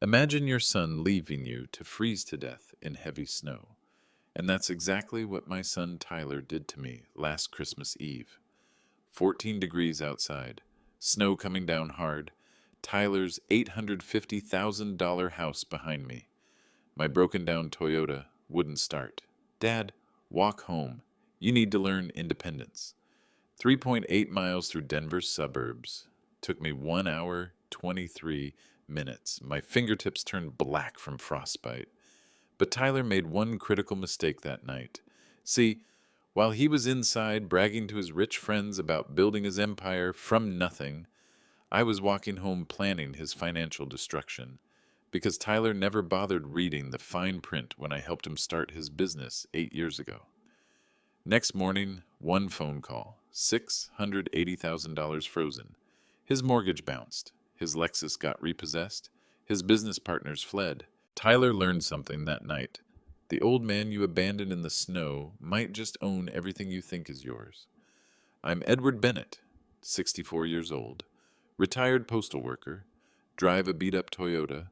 Imagine your son leaving you to freeze to death in heavy snow. And that's exactly what my son Tyler did to me last Christmas Eve. 14 degrees outside, snow coming down hard, Tyler's $850,000 house behind me. My broken down Toyota wouldn't start. Dad, walk home. You need to learn independence. 3.8 miles through Denver's suburbs. Took me 1 hour, 23 minutes. My fingertips turned black from frostbite. But Tyler made one critical mistake that night. See, while he was inside bragging to his rich friends about building his empire from nothing, I was walking home planning his financial destruction. Because Tyler never bothered reading the fine print when I helped him start his business 8 years ago. Next morning, one phone call, $680,000 frozen. His mortgage bounced. His Lexus got repossessed. His business partners fled. Tyler learned something that night. The old man you abandoned in the snow might just own everything you think is yours. I'm Edward Bennett, 64 years old, retired postal worker, drive a beat-up Toyota,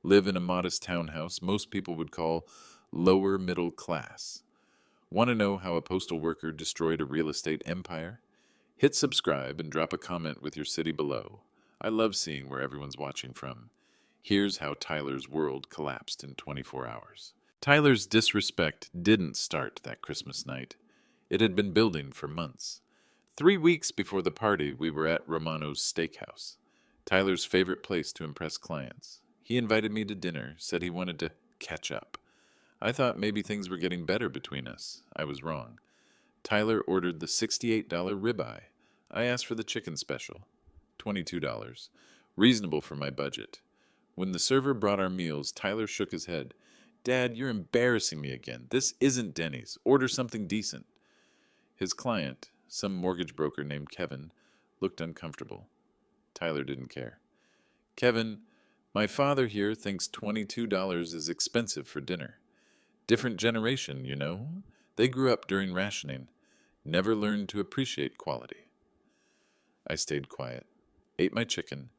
live in a modest townhouse most people would call lower middle class. Want to know how a postal worker destroyed a real estate empire? Hit subscribe and drop a comment with your city below. I love seeing where everyone's watching from. Here's how Tyler's world collapsed in 24 hours. Tyler's disrespect didn't start that Christmas night. It had been building for months. 3 weeks before the party, we were at Romano's Steakhouse, Tyler's favorite place to impress clients. He invited me to dinner, said he wanted to catch up. I thought maybe things were getting better between us. I was wrong. Tyler ordered the $68 ribeye. I asked for the chicken special, $22, reasonable for my budget. When the server brought our meals, Tyler shook his head. Dad, you're embarrassing me again. This isn't Denny's. Order something decent. His client, some mortgage broker named Kevin, looked uncomfortable. Tyler didn't care. Kevin, my father here thinks $22 is expensive for dinner. Different generation, you know. They grew up during rationing, never learned to appreciate quality. I stayed quiet, ate my chicken,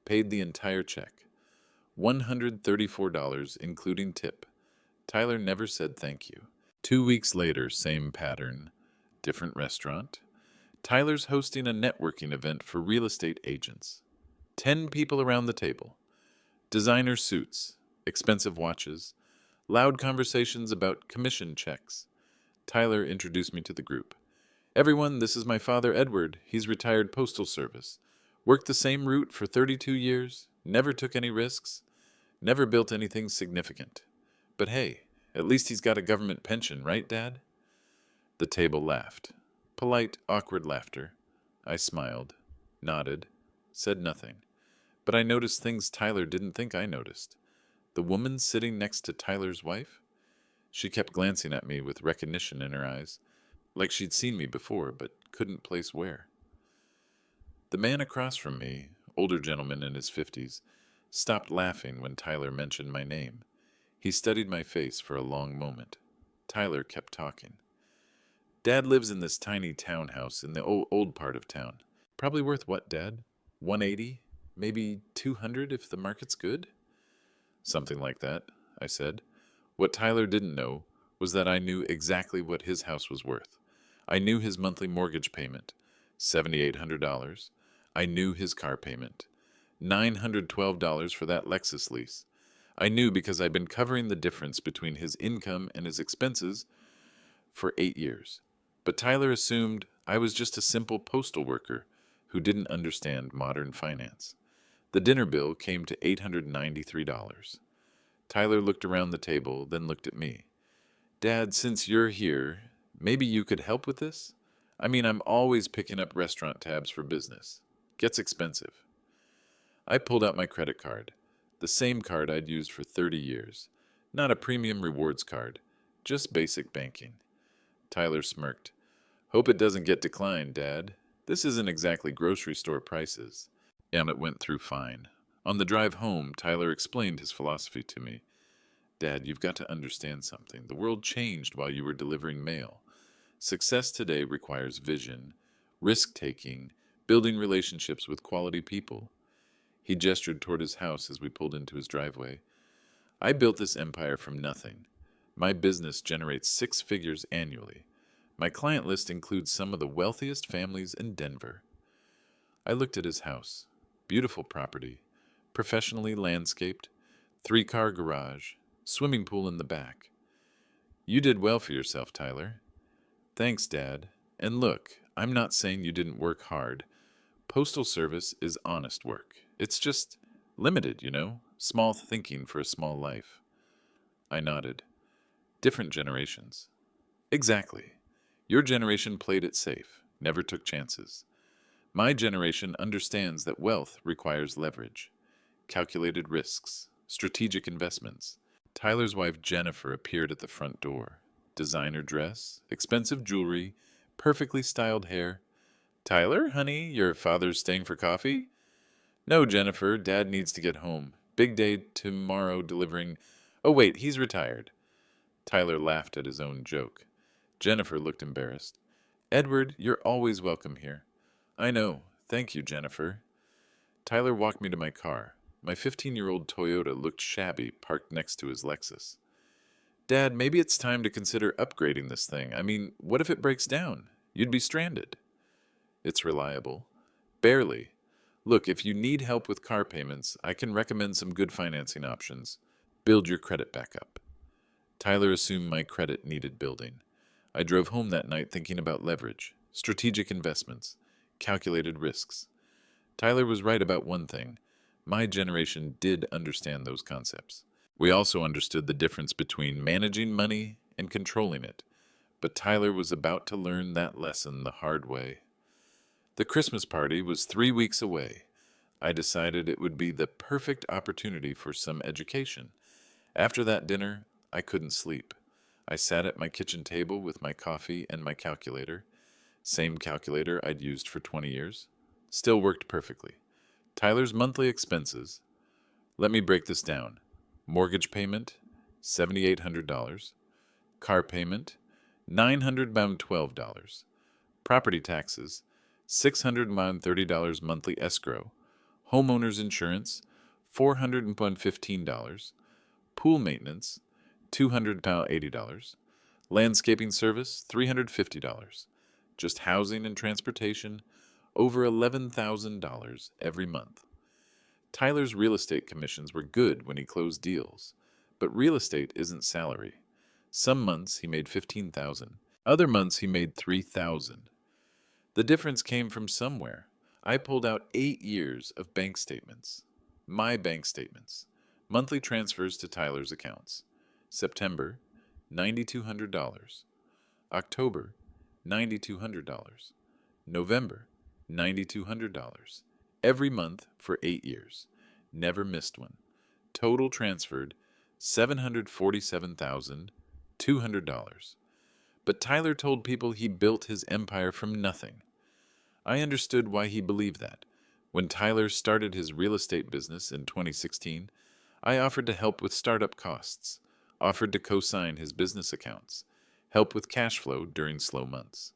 paid the entire check. $134, including tip. Tyler never said thank you. 2 weeks later, same pattern, different restaurant. Tyler's hosting a networking event for real estate agents. 10 people around the table. Designer suits, expensive watches, loud conversations about commission checks. Tyler introduced me to the group. Everyone, this is my father, Edward. He's retired postal service. Worked the same route for 32 years, never took any risks, never built anything significant. But hey, at least he's got a government pension, right, Dad? The table laughed. Polite, awkward laughter. I smiled, nodded, said nothing. But I noticed things Tyler didn't think I noticed. The woman sitting next to Tyler's wife? She kept glancing at me with recognition in her eyes, like she'd seen me before but couldn't place where. The man across from me, older gentleman in his 50s, stopped laughing when Tyler mentioned my name. He studied my face for a long moment. Tyler kept talking. Dad lives in this tiny townhouse in the old part of town. Probably worth what, Dad? 180? Maybe 200 if the market's good? Something like that, I said. What Tyler didn't know was that I knew exactly what his house was worth. I knew his monthly mortgage payment, $7,800. I knew his car payment, $912 for that Lexus lease. I knew because I'd been covering the difference between his income and his expenses for 8 years. But Tyler assumed I was just a simple postal worker who didn't understand modern finance. The dinner bill came to $893. Tyler looked around the table, then looked at me. Dad, since you're here, maybe you could help with this? I mean, I'm always picking up restaurant tabs for business. Gets expensive. I pulled out my credit card, the same card I'd used for 30 years. Not a premium rewards card, just basic banking. Tyler smirked. Hope it doesn't get declined, Dad. This isn't exactly grocery store prices. And it went through fine. On the drive home, Tyler explained his philosophy to me. Dad, you've got to understand something. The world changed while you were delivering mail. Success today requires vision, risk-taking, building relationships with quality people. He gestured toward his house as we pulled into his driveway. I built this empire from nothing. My business generates 6 figures annually. My client list includes some of the wealthiest families in Denver. I looked at his house. Beautiful property, professionally landscaped, 3-car garage, swimming pool in the back. You did well for yourself, Tyler. Thanks, Dad. And look, I'm not saying you didn't work hard. Postal service is honest work. It's just limited, small thinking for a small life. I nodded. Different generations. Exactly. Your generation played it safe, never took chances. My generation understands that wealth requires leverage, calculated risks, strategic investments. Tyler's wife Jennifer appeared at the front door. Designer dress, expensive jewelry, perfectly styled hair. Tyler, honey, your father's staying for coffee? No, Jennifer, Dad needs to get home. Big day tomorrow delivering. Oh, wait, he's retired. Tyler laughed at his own joke. Jennifer looked embarrassed. Edward, you're always welcome here. I know. Thank you, Jennifer. Tyler walked me to my car. My 15-year-old Toyota looked shabby, parked next to his Lexus. Dad, maybe it's time to consider upgrading this thing. I mean, what if it breaks down? You'd be stranded. It's reliable. Barely. Look, if you need help with car payments, I can recommend some good financing options. Build your credit back up. Tyler assumed my credit needed building. I drove home that night thinking about leverage, strategic investments, calculated risks. Tyler was right about one thing. My generation did understand those concepts. We also understood the difference between managing money and controlling it. But Tyler was about to learn that lesson the hard way. The Christmas party was 3 weeks away. I decided it would be the perfect opportunity for some education. After that dinner, I couldn't sleep. I sat at my kitchen table with my coffee and my calculator. Same calculator I'd used for 20 years. Still worked perfectly. Tyler's monthly expenses. Let me break this down. Mortgage payment, $7,800. Car payment, $912. Property taxes, $630 monthly escrow. Homeowner's insurance, $415. Pool maintenance, $280. Landscaping service, $350. Just housing and transportation, over $11,000 every month. Tyler's real estate commissions were good when he closed deals, but real estate isn't salary. Some months he made $15,000. Other months he made $3,000. The difference came from somewhere. I pulled out 8 years of bank statements. My bank statements. Monthly transfers to Tyler's accounts. September, $9,200. October, $9,200. November, $9,200. Every month for 8 years. Never missed one. Total transferred, $747,200. But Tyler told people he built his empire from nothing. I understood why he believed that. When Tyler started his real estate business in 2016, I offered to help with startup costs, offered to co-sign his business accounts, help with cash flow during slow months.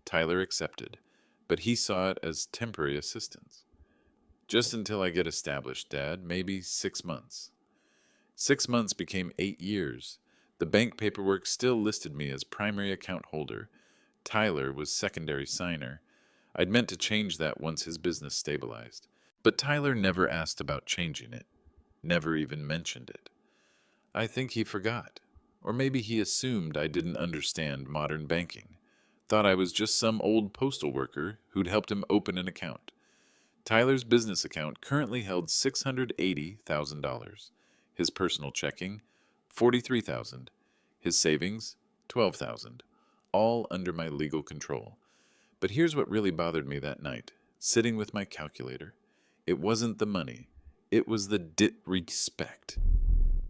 Tyler accepted, but he saw it as temporary assistance. Just until I get established, Dad, maybe 6 months. 6 months became 8 years. The bank paperwork still listed me as primary account holder. Tyler was secondary signer. I'd meant to change that once his business stabilized. But Tyler never asked about changing it, never even mentioned it. I think he forgot. Or maybe he assumed I didn't understand modern banking, thought I was just some old postal worker who'd helped him open an account. Tyler's business account currently held $680,000. His personal checking, $43,000. His savings, $12,000. All under my legal control. But here's what really bothered me that night, sitting with my calculator. It wasn't the money. It was the respect.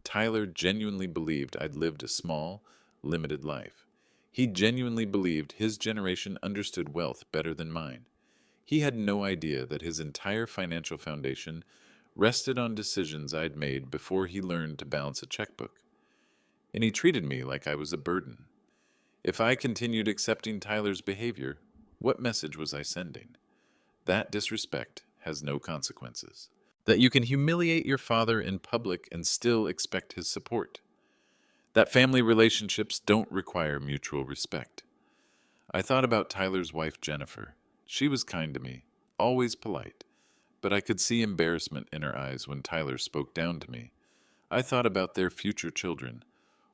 Tyler genuinely believed I'd lived a small, limited life. He genuinely believed his generation understood wealth better than mine. He had no idea that his entire financial foundation rested on decisions I'd made before he learned to balance a checkbook. And he treated me like I was a burden. If I continued accepting Tyler's behavior, what message was I sending? That disrespect has no consequences. That you can humiliate your father in public and still expect his support. That family relationships don't require mutual respect. I thought about Tyler's wife, Jennifer. She was kind to me, always polite, but I could see embarrassment in her eyes when Tyler spoke down to me. I thought about their future children.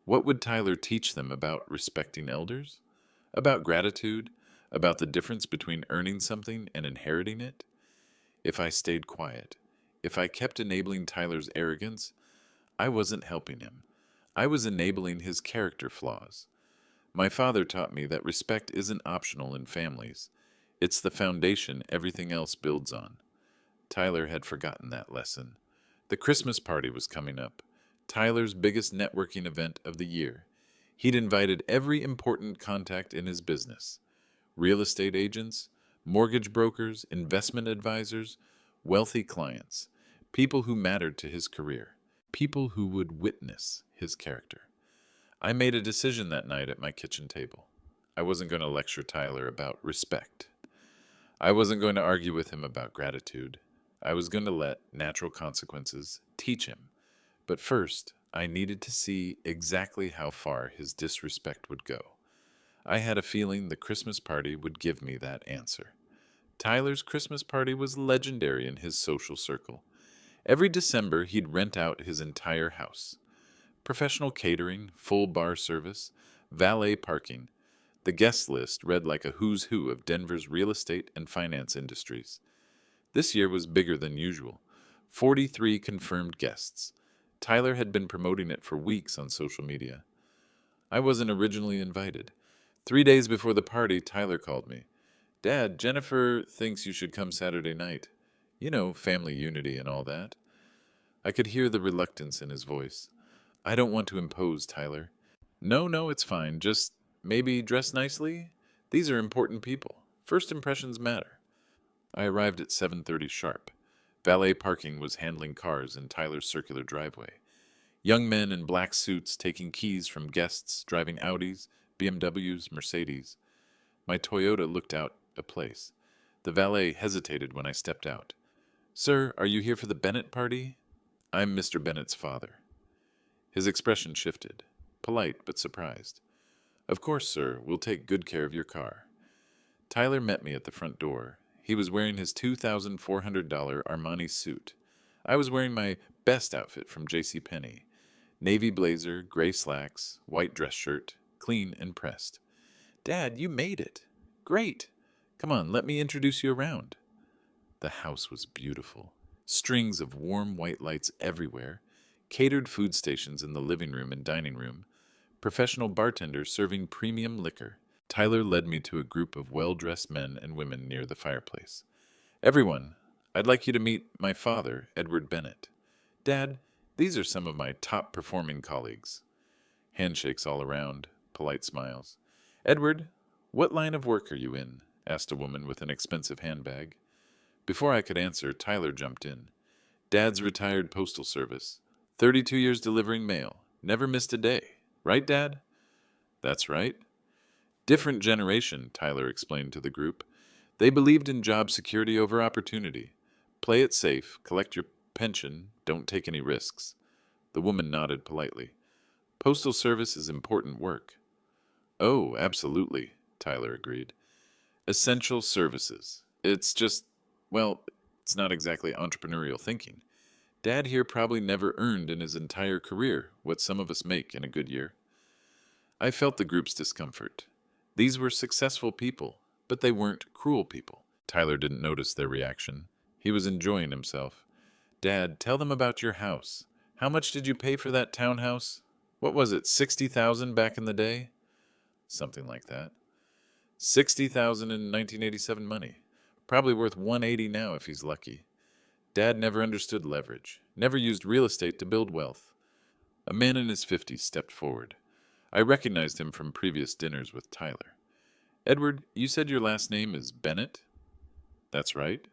What would Tyler teach them about respecting elders? About gratitude? About the difference between earning something and inheriting it? If I stayed quiet, if I kept enabling Tyler's arrogance, I wasn't helping him. I was enabling his character flaws. My father taught me that respect isn't optional in families. It's the foundation everything else builds on. Tyler had forgotten that lesson. The Christmas party was coming up, Tyler's biggest networking event of the year. He'd invited every important contact in his business: real estate agents, mortgage brokers, investment advisors, wealthy clients, people who mattered to his career, people who would witness his character. I made a decision that night at my kitchen table. I wasn't going to lecture Tyler about respect. I wasn't going to argue with him about gratitude. I was going to let natural consequences teach him. But first, I needed to see exactly how far his disrespect would go. I had a feeling the Christmas party would give me that answer. Tyler's Christmas party was legendary in his social circle. Every December, he'd rent out his entire house. Professional catering, full bar service, valet parking. The guest list read like a who's who of Denver's real estate and finance industries. This year was bigger than usual. 43 confirmed guests. Tyler had been promoting it for weeks on social media. I wasn't originally invited. 3 days before the party, Tyler called me. "Dad, Jennifer thinks you should come Saturday night. You know, family unity and all that." I could hear the reluctance in his voice. "I don't want to impose, Tyler." "No, no, it's fine. Just maybe dress nicely. These are important people. First impressions matter." I arrived at 7:30 sharp. Valet parking was handling cars in Tyler's circular driveway. Young men in black suits taking keys from guests, driving Audis, BMWs, Mercedes. My Toyota looked out a place. The valet hesitated when I stepped out. "Sir, are you here for the Bennett party?" "I'm Mr. Bennett's father." His expression shifted, polite but surprised. "Of course, sir, we'll take good care of your car." Tyler met me at the front door. He was wearing his $2,400 Armani suit. I was wearing my best outfit from J.C. Penney: navy blazer, gray slacks, white dress shirt, clean and pressed. "Dad, you made it. Great. Come on, let me introduce you around." The house was beautiful. Strings of warm white lights everywhere, catered food stations in the living room and dining room, professional bartenders serving premium liquor. Tyler led me to a group of well-dressed men and women near the fireplace. "Everyone, I'd like you to meet my father, Edward Bennett. Dad, these are some of my top-performing colleagues." Handshakes all around, polite smiles. "Edward, what line of work are you in?" asked a woman with an expensive handbag. Before I could answer, Tyler jumped in. "Dad's retired postal service. 32 years delivering mail. Never missed a day. Right, Dad?" "That's right." "Different generation," Tyler explained to the group. "They believed in job security over opportunity. Play it safe, collect your pension, don't take any risks." The woman nodded politely. "Postal service is important work." "Oh, absolutely," Tyler agreed. "Essential services. It's just, well, it's not exactly entrepreneurial thinking. Dad here probably never earned in his entire career what some of us make in a good year." I felt the group's discomfort. These were successful people, but they weren't cruel people. Tyler didn't notice their reaction. He was enjoying himself. "Dad, tell them about your house. How much did you pay for that townhouse? What was it, 60,000 back in the day?" "Something like that." 60,000 in 1987 money. Probably worth 180 now if he's lucky. Dad never understood leverage, never used real estate to build wealth. A man in his 50s stepped forward. I recognized him from previous dinners with Tyler. "Edward, you said your last name is Bennett?" "That's right."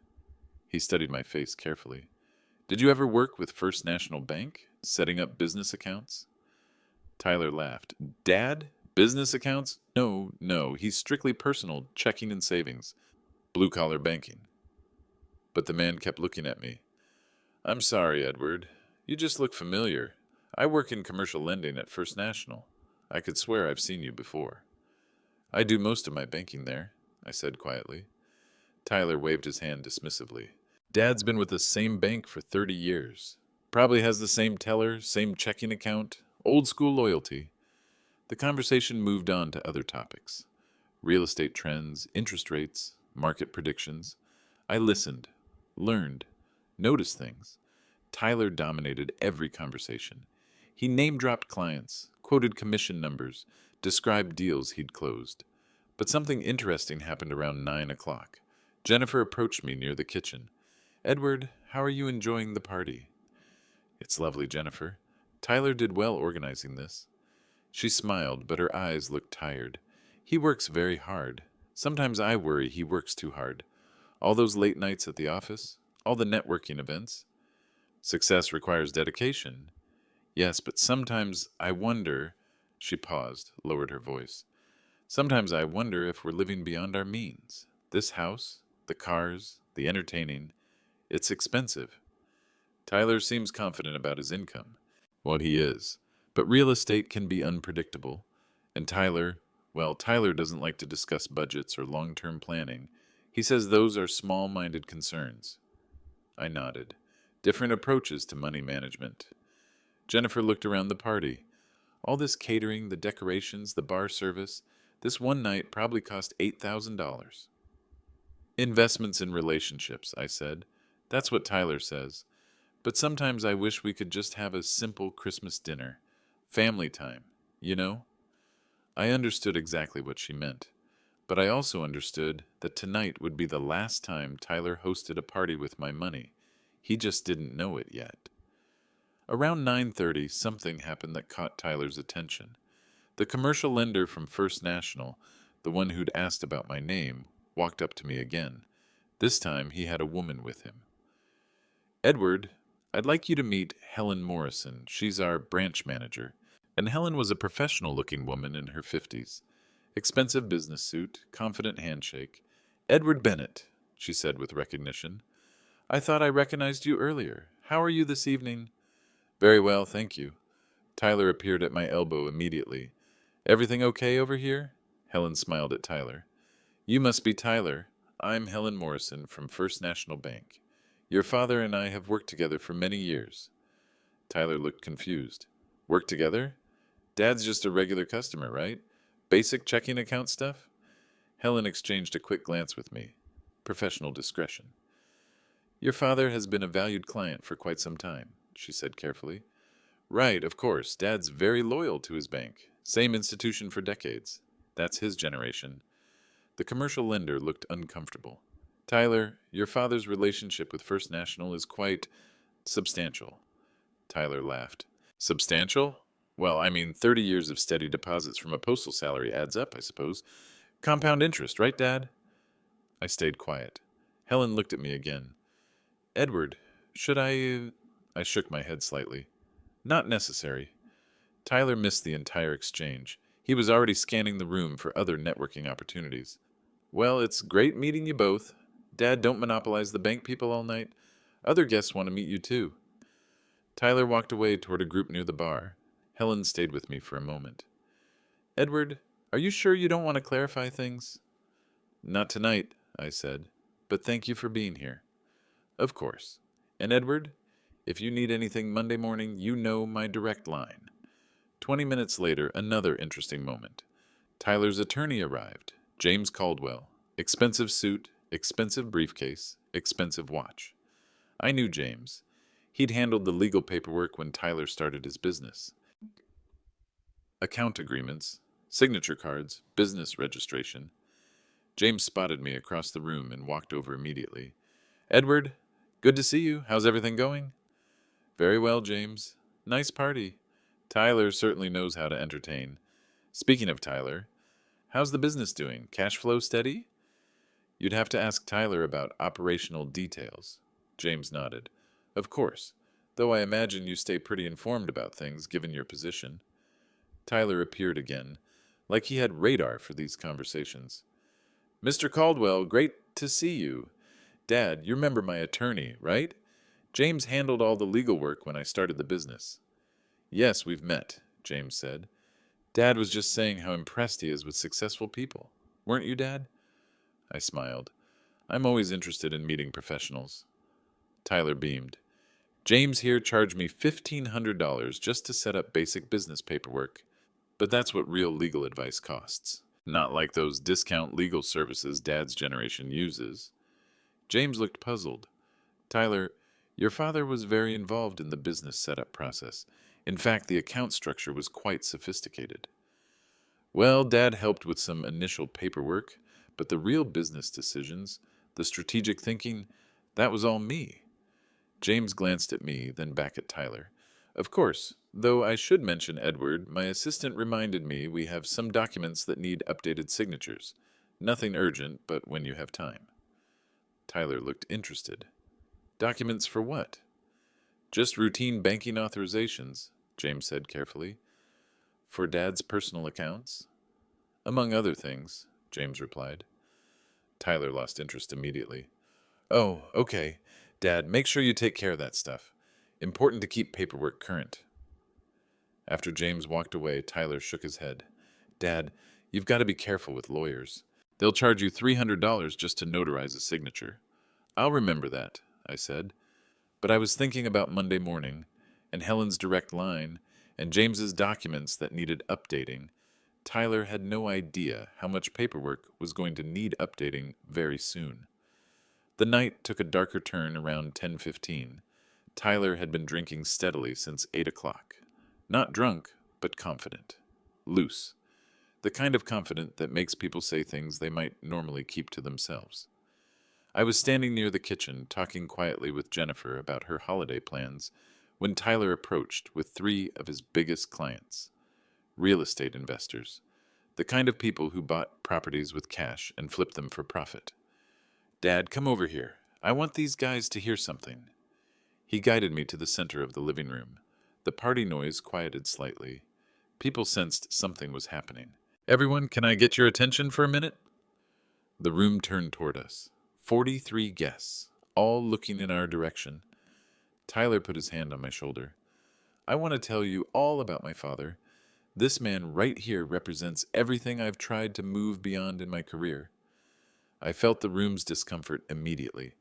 He studied my face carefully. "Did you ever work with First National Bank, setting up business accounts?" Tyler laughed. "Dad? Business accounts? No, no, he's strictly personal, checking and savings. Blue-collar banking." But the man kept looking at me. I'm sorry, Edward. You just look familiar. I work in commercial lending at First National. I could swear I've seen you before. I do most of my banking there, I said quietly. Tyler waved his hand dismissively. Dad's been with the same bank for 30 years. Probably has the same teller, same checking account, old school loyalty. The conversation moved on to other topics: real estate trends, interest rates, market predictions. I listened, learned, noticed things. Tyler dominated every conversation. He name dropped clients, quoted commission numbers, described deals he'd closed. But something interesting happened around 9 o'clock. Jennifer approached me near the kitchen. Edward, how are you enjoying the party? It's lovely, Jennifer. Tyler did well organizing this. She smiled, but her eyes looked tired. He works very hard. Sometimes I worry he works too hard. All those late nights at the office, all the networking events. Success requires dedication. Yes, but sometimes I wonder. She paused, lowered her voice. Sometimes I wonder if we're living beyond our means. This house, the cars, the entertaining, it's expensive. Tyler seems confident about his income. Well, he is. But real estate can be unpredictable. And Tyler doesn't like to discuss budgets or long-term planning. He says those are small-minded concerns. I nodded. Different approaches to money management. Jennifer looked around the party. All this catering, the decorations, the bar service, this one night probably cost $8,000. Investments in relationships, I said. That's what Tyler says. But sometimes I wish we could just have a simple Christmas dinner. Family time, you know? I understood exactly what she meant. But I also understood that tonight would be the last time Tyler hosted a party with my money. He just didn't know it yet. Around 9:30, something happened that caught Tyler's attention. The commercial lender from First National, the one who'd asked about my name, walked up to me again. This time he had a woman with him. Edward, I'd like you to meet Helen Morrison. She's our branch manager. And Helen was a professional-looking woman in her 50s. Expensive business suit, confident handshake. Edward Bennett, she said with recognition. I thought I recognized you earlier. How are you this evening? Very well, thank you. Tyler appeared at my elbow immediately. Everything okay over here? Helen smiled at Tyler. You must be Tyler. I'm Helen Morrison from First National Bank. Your father and I have worked together for many years. Tyler looked confused. Worked together? Dad's just a regular customer, right? Basic checking account stuff? Helen exchanged a quick glance with me. Professional discretion. Your father has been a valued client for quite some time, she said carefully. Right, of course. Dad's very loyal to his bank. Same institution for decades. That's his generation. The commercial lender looked uncomfortable. Tyler, your father's relationship with First National is quite substantial. Tyler laughed. Substantial? Well, I mean, 30 years of steady deposits from a postal salary adds up, I suppose. Compound interest, right, Dad? I stayed quiet. Helen looked at me again. Edward, should I... I shook my head slightly. Not necessary. Tyler missed the entire exchange. He was already scanning the room for other networking opportunities. Well, it's great meeting you both. Dad, don't monopolize the bank people all night. Other guests want to meet you too. Tyler walked away toward a group near the bar. Helen stayed with me for a moment. Edward, are you sure you don't want to clarify things? Not tonight, I said, but thank you for being here. Of course. And Edward, if you need anything Monday morning, you know my direct line. 20 minutes later, another interesting moment. Tyler's attorney arrived, James Caldwell. Expensive suit, expensive briefcase, expensive watch. I knew James. He'd handled the legal paperwork when Tyler started his business. Account agreements, signature cards, business registration. James spotted me across the room and walked over immediately. Edward, good to see you. How's everything going? Very well, James. Nice party. Tyler certainly knows how to entertain. Speaking of Tyler, how's the business doing? Cash flow steady? You'd have to ask Tyler about operational details. James nodded. Of course, though I imagine you stay pretty informed about things given your position. Tyler appeared again, like he had radar for these conversations. Mr. Caldwell, great to see you. Dad, you remember my attorney, right? James handled all the legal work when I started the business. Yes, we've met, James said. Dad was just saying how impressed he is with successful people. Weren't you, Dad? I smiled. I'm always interested in meeting professionals. Tyler beamed. James here charged me $1,500 just to set up basic business paperwork, but that's what real legal advice costs. Not like those discount legal services Dad's generation uses. James looked puzzled. Tyler, your father was very involved in the business setup process. In fact, the account structure was quite sophisticated. Well, Dad helped with some initial paperwork, but the real business decisions, the strategic thinking, that was all me. James glanced at me, then back at Tyler. Of course, though I should mention Edward, my assistant reminded me we have some documents that need updated signatures. Nothing urgent, but when you have time. Tyler looked interested. Documents for what? Just routine banking authorizations, James said carefully. For Dad's personal accounts? Among other things, James replied. Tyler lost interest immediately. Oh, okay. Dad, make sure you take care of that stuff. Important to keep paperwork current. After James walked away, Tyler shook his head. Dad, you've got to be careful with lawyers. They'll charge you $300 just to notarize a signature. I'll remember that, I said. But I was thinking about Monday morning, and Helen's direct line, and James's documents that needed updating. Tyler had no idea how much paperwork was going to need updating very soon. The night took a darker turn around 10:15. Tyler had been drinking steadily since 8 o'clock. Not drunk, but confident. Loose. The kind of confident that makes people say things they might normally keep to themselves. I was standing near the kitchen, talking quietly with Jennifer about her holiday plans, when Tyler approached with 3 of his biggest clients. Real estate investors. The kind of people who bought properties with cash and flipped them for profit. Dad, come over here. I want these guys to hear something. He guided me to the center of the living room. The party noise quieted slightly. People sensed something was happening. Everyone, can I get your attention for a minute? The room turned toward us. 43 guests, all looking in our direction. Tyler put his hand on my shoulder. I want to tell you all about my father. This man right here represents everything I've tried to move beyond in my career. I felt the room's discomfort immediately.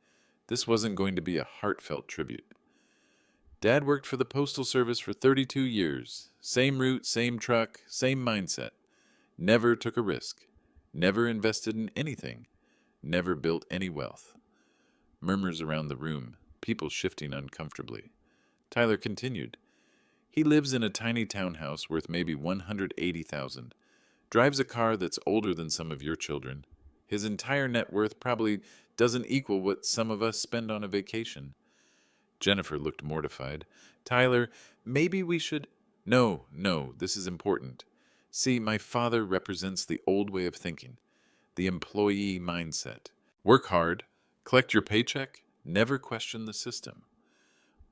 This wasn't going to be a heartfelt tribute. Dad worked for the Postal Service for 32 years. Same route, same truck, same mindset. Never took a risk. Never invested in anything. Never built any wealth. Murmurs around the room, people shifting uncomfortably. Tyler continued. He lives in a tiny townhouse worth maybe $180,000. Drives a car that's older than some of your children. His entire net worth probably doesn't equal what some of us spend on a vacation. Jennifer looked mortified. Tyler, maybe we should... No, this is important. See, my father represents the old way of thinking. The employee mindset. Work hard, collect your paycheck, never question the system.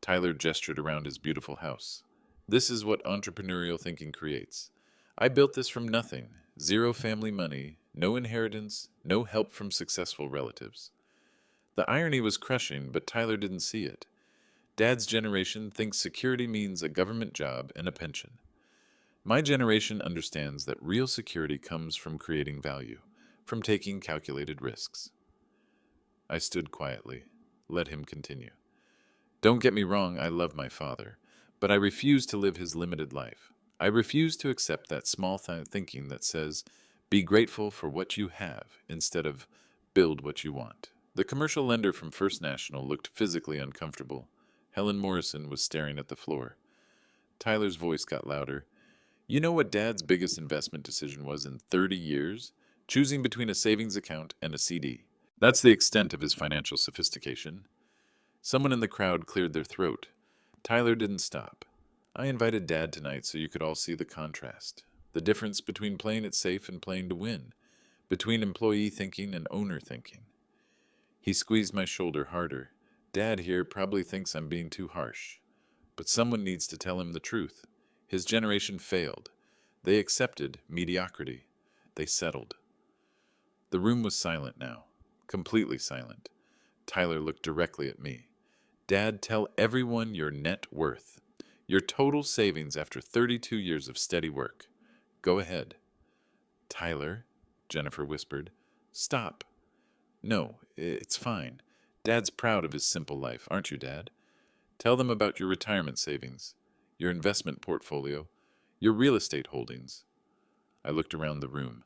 Tyler gestured around his beautiful house. This is what entrepreneurial thinking creates. I built this from nothing. 0 family money, no inheritance, no help from successful relatives. The irony was crushing, but Tyler didn't see it. Dad's generation thinks security means a government job and a pension. My generation understands that real security comes from creating value, from taking calculated risks. I stood quietly, let him continue. Don't get me wrong, I love my father, but I refuse to live his limited life. I refuse to accept that small thinking that says, be grateful for what you have instead of build what you want. The commercial lender from First National looked physically uncomfortable. Helen Morrison was staring at the floor. Tyler's voice got louder. You know what Dad's biggest investment decision was in 30 years? Choosing between a savings account and a CD. That's the extent of his financial sophistication. Someone in the crowd cleared their throat. Tyler didn't stop. I invited Dad tonight so you could all see the contrast. The difference between playing it safe and playing to win. Between employee thinking and owner thinking. He squeezed my shoulder harder. Dad here probably thinks I'm being too harsh. But someone needs to tell him the truth. His generation failed. They accepted mediocrity. They settled. The room was silent now. Completely silent. Tyler looked directly at me. Dad, tell everyone your net worth. Your total savings after 32 years of steady work. Go ahead. Tyler, Jennifer whispered. Stop. No, it's fine. Dad's proud of his simple life, aren't you, Dad? Tell them about your retirement savings, your investment portfolio, your real estate holdings. I looked around the room.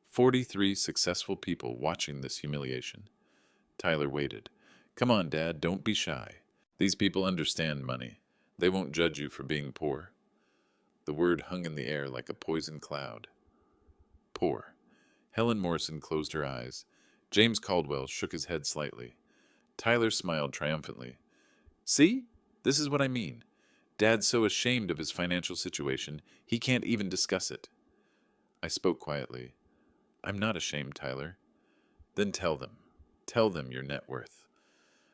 43 successful people watching this humiliation. Tyler waited. Come on, Dad, don't be shy. These people understand money. They won't judge you for being poor. The word hung in the air like a poison cloud. Poor. Helen Morrison closed her eyes. James Caldwell shook his head slightly. Tyler smiled triumphantly. See? This is what I mean. Dad's so ashamed of his financial situation, he can't even discuss it. I spoke quietly. I'm not ashamed, Tyler. Then tell them. Tell them your net worth.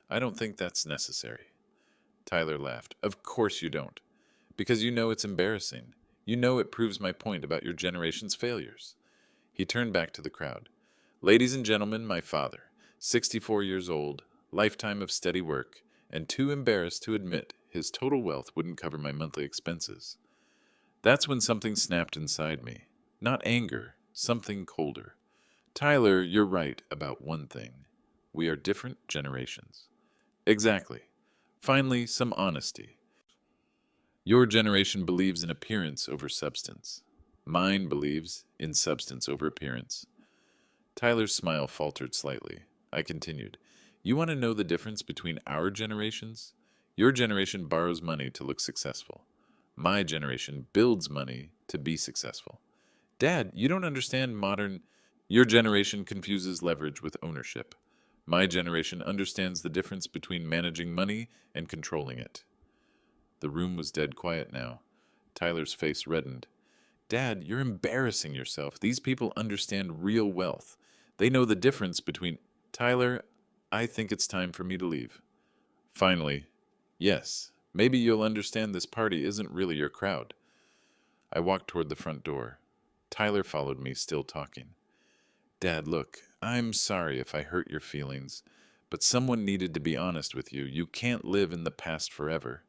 I don't think that's necessary. Tyler laughed. Of course you don't. Because you know it's embarrassing. You know it proves my point about your generation's failures. He turned back to the crowd. Ladies and gentlemen, my father, 64 years old, lifetime of steady work, and too embarrassed to admit his total wealth wouldn't cover my monthly expenses. That's when something snapped inside me. Not anger, something colder. Tyler, you're right about one thing. We are different generations. Exactly. Finally, some honesty. Your generation believes in appearance over substance. Mine believes in substance over appearance. Tyler's smile faltered slightly. I continued. You want to know the difference between our generations? Your generation borrows money to look successful. My generation builds money to be successful. Dad, you don't understand modern... Your generation confuses leverage with ownership. My generation understands the difference between managing money and controlling it. The room was dead quiet now. Tyler's face reddened. Dad, you're embarrassing yourself. These people understand real wealth. They know the difference between... Tyler, I think it's time for me to leave. Finally, yes, maybe you'll understand this party isn't really your crowd. I walked toward the front door. Tyler followed me, still talking. Dad, look, I'm sorry if I hurt your feelings, but someone needed to be honest with you. You can't live in the past forever.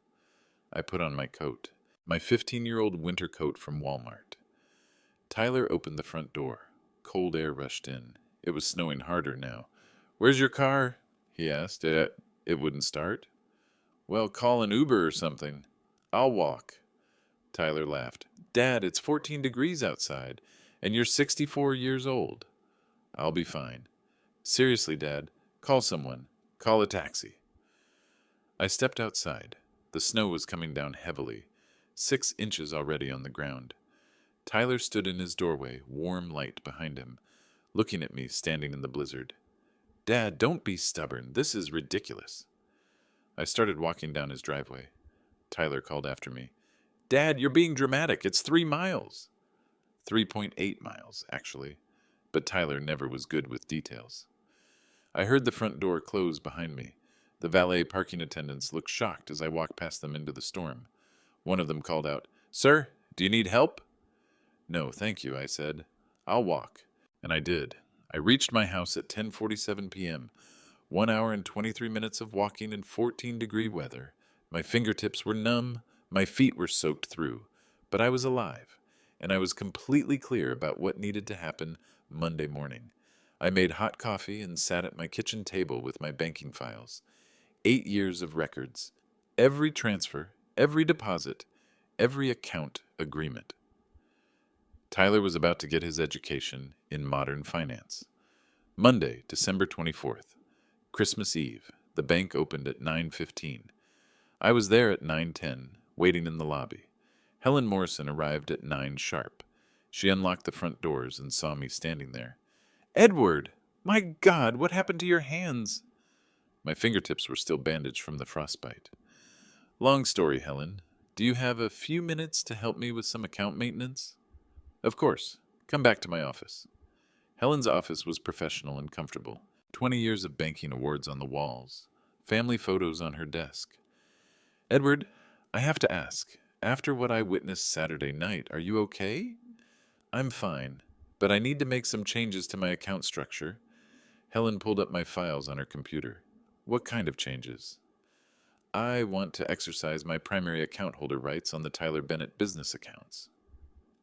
I put on my coat, my 15-year-old winter coat from Walmart. Tyler opened the front door. Cold air rushed in. It was snowing harder now. Where's your car? He asked. It wouldn't start. Well, call an Uber or something. I'll walk. Tyler laughed. Dad, it's 14 degrees outside, and you're 64 years old. I'll be fine. Seriously, Dad, call someone. Call a taxi. I stepped outside. The snow was coming down heavily, 6 inches already on the ground. Tyler stood in his doorway, warm light behind him, looking at me standing in the blizzard. Dad, don't be stubborn. This is ridiculous. I started walking down his driveway. Tyler called after me. Dad, you're being dramatic. It's 3 miles. 3.8 miles, actually. But Tyler never was good with details. I heard the front door close behind me. The valet parking attendants looked shocked as I walked past them into the storm. One of them called out, Sir, do you need help? No, thank you, I said. I'll walk. And I did. I reached my house at 10:47 p.m., 1 hour and 23 minutes of walking in 14-degree weather. My fingertips were numb, my feet were soaked through, but I was alive, and I was completely clear about what needed to happen Monday morning. I made hot coffee and sat at my kitchen table with my banking files. 8 years of records. Every transfer, every deposit, every account agreement. Tyler was about to get his education in modern finance. Monday, December 24th. Christmas Eve. The bank opened at 9:15. I was there at 9:10, waiting in the lobby. Helen Morrison arrived at 9 sharp. She unlocked the front doors and saw me standing there. Edward! My God, what happened to your hands? My fingertips were still bandaged from the frostbite. Long story, Helen. Do you have a few minutes to help me with some account maintenance? Of course. Come back to my office. Helen's office was professional and comfortable. 20 years of banking awards on the walls. Family photos on her desk. Edward, I have to ask, after what I witnessed Saturday night, are you okay? I'm fine, but I need to make some changes to my account structure. Helen pulled up my files on her computer. What kind of changes? I want to exercise my primary account holder rights on the Tyler Bennett business accounts.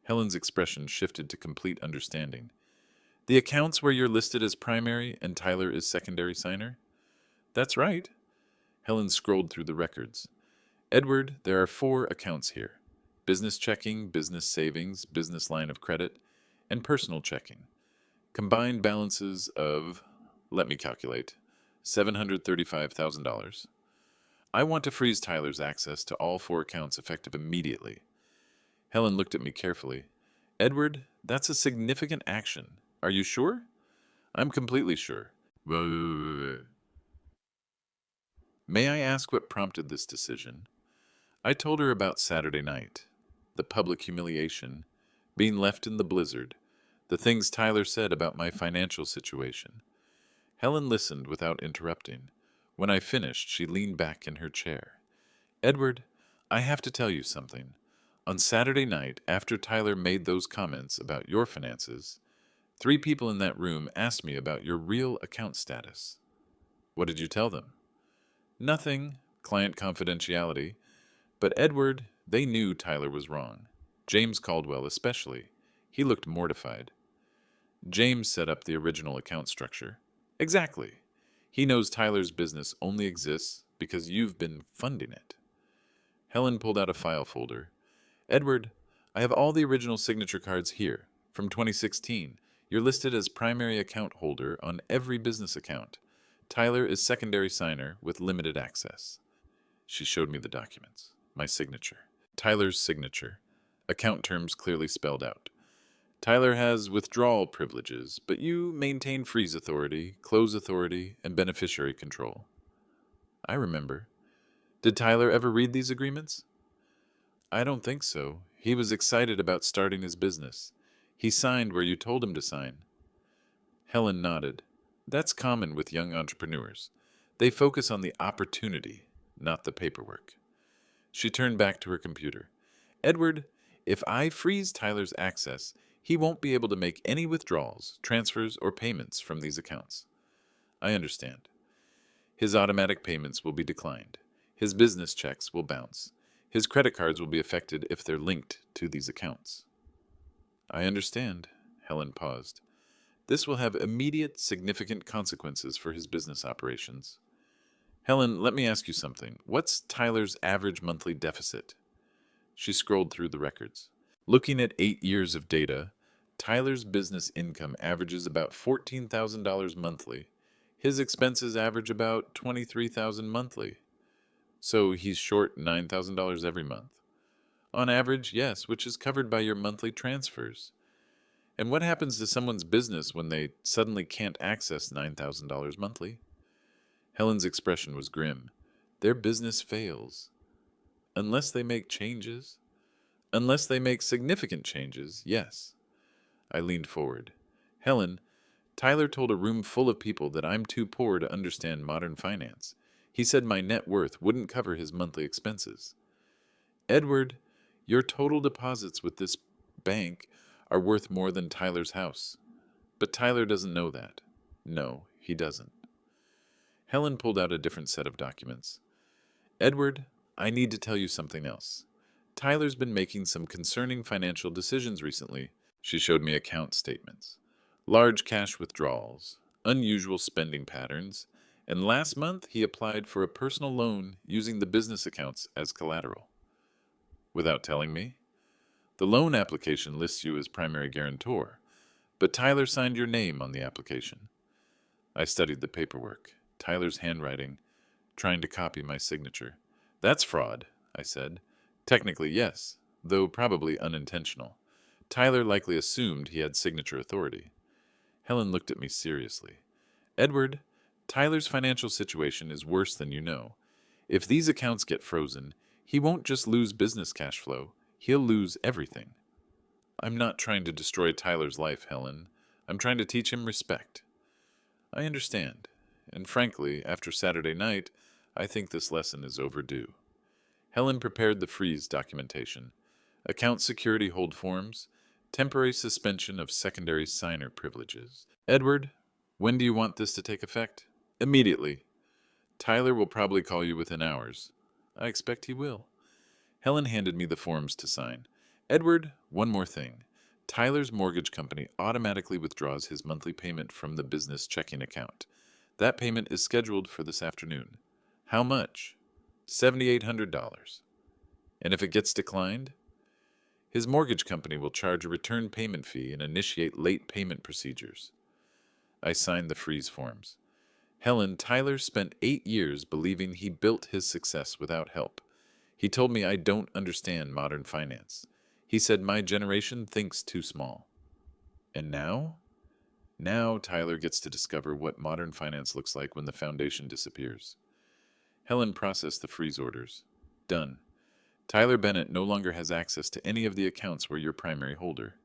Helen's expression shifted to complete understanding. The accounts where you're listed as primary and Tyler is secondary signer? That's right. Helen scrolled through the records. Edward, there are 4 accounts here: business checking, business savings, business line of credit, and personal checking. Combined balances of, let me calculate, $735,000. I want to freeze Tyler's access to all 4 accounts effective immediately. Helen looked at me carefully. Edward, that's a significant action. Are you sure? I'm completely sure. May I ask what prompted this decision? I told her about Saturday night, the public humiliation, being left in the blizzard, the things Tyler said about my financial situation. Helen listened without interrupting. When I finished, she leaned back in her chair. Edward, I have to tell you something. On Saturday night, after Tyler made those comments about your finances, 3 people in that room asked me about your real account status. What did you tell them? Nothing, client confidentiality. But Edward, they knew Tyler was wrong. James Caldwell especially. He looked mortified. James set up the original account structure. Exactly. He knows Tyler's business only exists because you've been funding it. Helen pulled out a file folder. Edward, I have all the original signature cards here, from 2016. You're listed as primary account holder on every business account. Tyler is secondary signer with limited access. She showed me the documents. My signature. Tyler's signature. Account terms clearly spelled out. Tyler has withdrawal privileges, but you maintain freeze authority, close authority, and beneficiary control. I remember. Did Tyler ever read these agreements? I don't think so. He was excited about starting his business. He signed where you told him to sign. Helen nodded. That's common with young entrepreneurs. They focus on the opportunity, not the paperwork. She turned back to her computer. Edward, if I freeze Tyler's access, he won't be able to make any withdrawals, transfers, or payments from these accounts. I understand. His automatic payments will be declined. His business checks will bounce. His credit cards will be affected if they're linked to these accounts. I understand. Helen paused. This will have immediate, significant consequences for his business operations. Helen, let me ask you something. What's Tyler's average monthly deficit? She scrolled through the records. Looking at 8 years of data, Tyler's business income averages about $14,000 monthly. His expenses average about $23,000 monthly. So he's short $9,000 every month. On average, yes, which is covered by your monthly transfers. And what happens to someone's business when they suddenly can't access $9,000 monthly? Helen's expression was grim. Their business fails. Unless they make changes. Unless they make significant changes, yes. I leaned forward. Helen, Tyler told a room full of people that I'm too poor to understand modern finance. He said my net worth wouldn't cover his monthly expenses. Edward, your total deposits with this bank are worth more than Tyler's house. But Tyler doesn't know that. No, he doesn't. Helen pulled out a different set of documents. Edward, I need to tell you something else. Tyler's been making some concerning financial decisions recently. She showed me account statements. Large cash withdrawals, unusual spending patterns, and last month he applied for a personal loan using the business accounts as collateral. Without telling me? The loan application lists you as primary guarantor, but Tyler signed your name on the application. I studied the paperwork, Tyler's handwriting, trying to copy my signature. That's fraud, I said. Technically, yes, though probably unintentional. Tyler likely assumed he had signature authority. Helen looked at me seriously. Edward, Tyler's financial situation is worse than you know. If these accounts get frozen, he won't just lose business cash flow, he'll lose everything. I'm not trying to destroy Tyler's life, Helen. I'm trying to teach him respect. I understand, and frankly, after Saturday night, I think this lesson is overdue. Helen prepared the freeze documentation. Account security hold forms, temporary suspension of secondary signer privileges. Edward, when do you want this to take effect? Immediately. Tyler will probably call you within hours. I expect he will. Helen handed me the forms to sign. Edward, one more thing. Tyler's mortgage company automatically withdraws his monthly payment from the business checking account. That payment is scheduled for this afternoon. How much? $7,800. And if it gets declined, his mortgage company will charge a return payment fee and initiate late payment procedures. I signed the freeze forms. Helen, Tyler spent 8 years believing he built his success without help. He told me I don't understand modern finance. He said my generation thinks too small. And now? Now Tyler gets to discover what modern finance looks like when the foundation disappears. Helen processed the freeze orders. Done. Tyler Bennett no longer has access to any of the accounts where you're primary holder.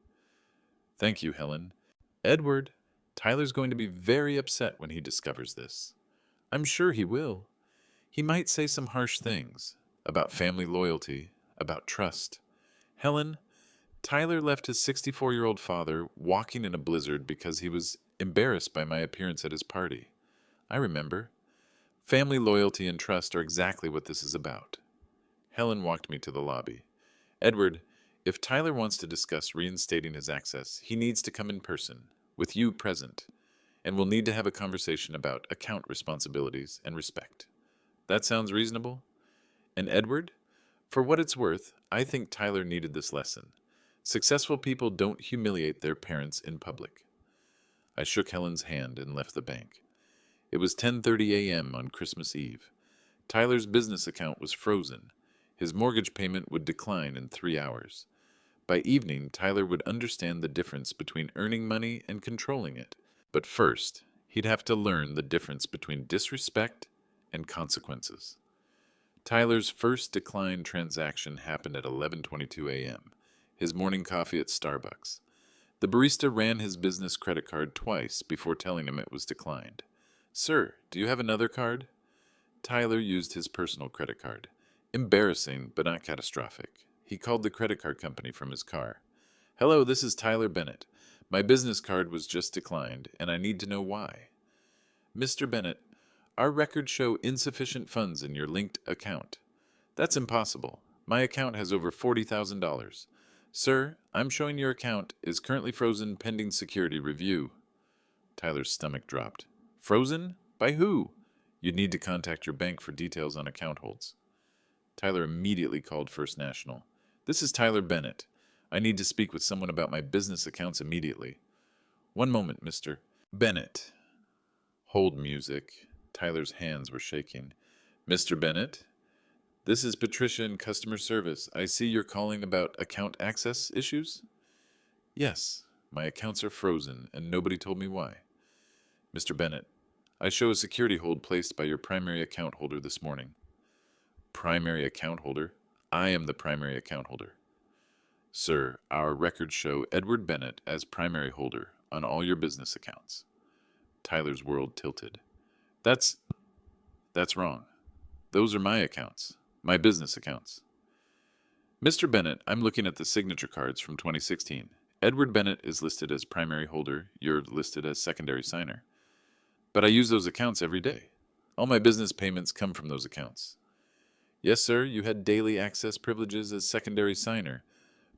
Thank you, Helen. Edward, Tyler's going to be very upset when he discovers this. I'm sure he will. He might say some harsh things about family loyalty, about trust. Helen, Tyler left his 64-year-old father walking in a blizzard because he was embarrassed by my appearance at his party. I remember. Family loyalty and trust are exactly what this is about. Helen walked me to the lobby. Edward, if Tyler wants to discuss reinstating his access, he needs to come in person, with you present, and we'll need to have a conversation about account responsibilities and respect. That sounds reasonable? And Edward, for what it's worth, I think Tyler needed this lesson. Successful people don't humiliate their parents in public. I shook Helen's hand and left the bank. It was 10:30 a.m. on Christmas Eve. Tyler's business account was frozen. His mortgage payment would decline in 3 hours. By evening, Tyler would understand the difference between earning money and controlling it. But first, he'd have to learn the difference between disrespect and consequences. Tyler's first declined transaction happened at 11:22 a.m., his morning coffee at Starbucks. The barista ran his business credit card twice before telling him it was declined. Sir, do you have another card? Tyler used his personal credit card. Embarrassing, but not catastrophic. He called the credit card company from his car. Hello, this is Tyler Bennett. My business card was just declined, and I need to know why. Mr. Bennett, our records show insufficient funds in your linked account. That's impossible. My account has over $40,000. Sir, I'm showing your account is currently frozen pending security review. Tyler's stomach dropped. Frozen? By who? You'd need to contact your bank for details on account holds. Tyler immediately called First National. This is Tyler Bennett. I need to speak with someone about my business accounts immediately. One moment, Mr. Bennett. Hold music. Tyler's hands were shaking. Mr. Bennett? This is Patricia in customer service. I see you're calling about account access issues? Yes, my accounts are frozen, and nobody told me why. Mr. Bennett, I show a security hold placed by your primary account holder this morning. Primary account holder? I am the primary account holder. Sir, our records show Edward Bennett as primary holder on all your business accounts. Tyler's world tilted. That's wrong. Those are my accounts, my business accounts. Mr. Bennett, I'm looking at the signature cards from 2016. Edward Bennett is listed as primary holder. You're listed as secondary signer. But I use those accounts every day. All my business payments come from those accounts. Yes, sir, you had daily access privileges as secondary signer,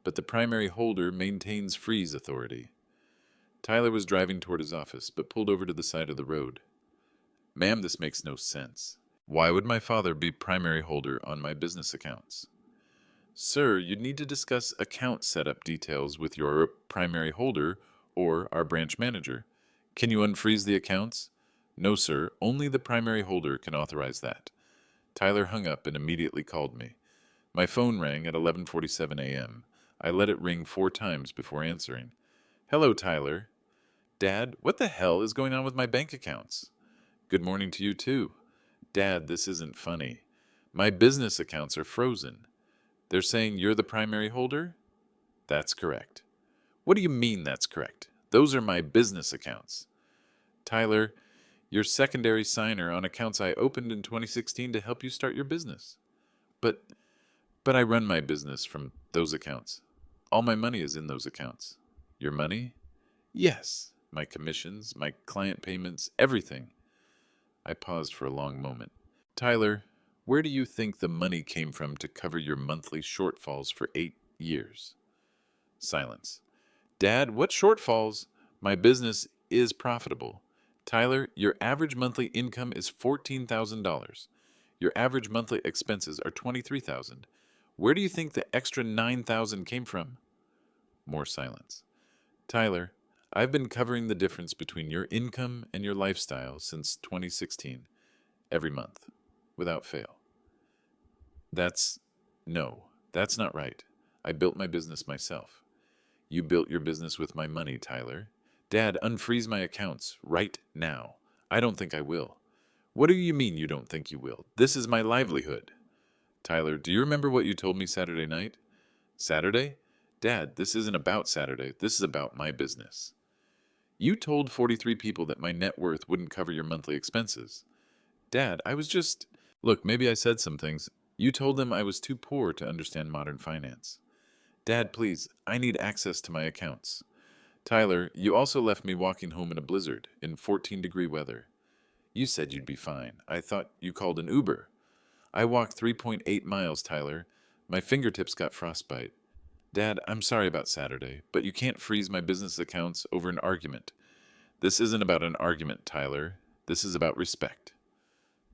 but the primary holder maintains freeze authority. Tyler was driving toward his office, but pulled over to the side of the road. Ma'am, this makes no sense. Why would my father be primary holder on my business accounts? Sir, you'd need to discuss account setup details with your primary holder or our branch manager. Can you unfreeze the accounts? No, sir. Only the primary holder can authorize that. Tyler hung up and immediately called me. My phone rang at 11:47 a.m. I let it ring 4 times before answering. Hello, Tyler. Dad, what the hell is going on with my bank accounts? Good morning to you, too. Dad, this isn't funny. My business accounts are frozen. They're saying you're the primary holder? That's correct. What do you mean that's correct? Those are my business accounts. Tyler, you're secondary signer on accounts I opened in 2016 to help you start your business. But I run my business from those accounts. All my money is in those accounts. Your money? Yes. My commissions, my client payments, everything. I paused for a long moment. Tyler, Where do you think the money came from to cover your monthly shortfalls for 8 years? Silence. Dad, what shortfalls? My business is profitable. Tyler, your average monthly income is $14,000. Your average monthly expenses are $23,000. Where do you think the extra $9,000 came from? More silence. Tyler, I've been covering the difference between your income and your lifestyle since 2016, every month, without fail. That's no, that's not right. I built my business myself. You built your business with my money, Tyler. Dad, unfreeze my accounts right now. I don't think I will. What do you mean you don't think you will? This is my livelihood. Tyler, do you remember what you told me Saturday night? Saturday? Dad, this isn't about Saturday. This is about my business. You told 43 people that my net worth wouldn't cover your monthly expenses. Dad, I was just... Look, maybe I said some things. You told them I was too poor to understand modern finance. Dad, please, I need access to my accounts. Tyler, you also left me walking home in a blizzard, in 14-degree weather. You said you'd be fine. I thought you called an Uber. I walked 3.8 miles, Tyler. My fingertips got frostbite. Dad, I'm sorry about Saturday, but you can't freeze my business accounts over an argument. This isn't about an argument, Tyler. This is about respect.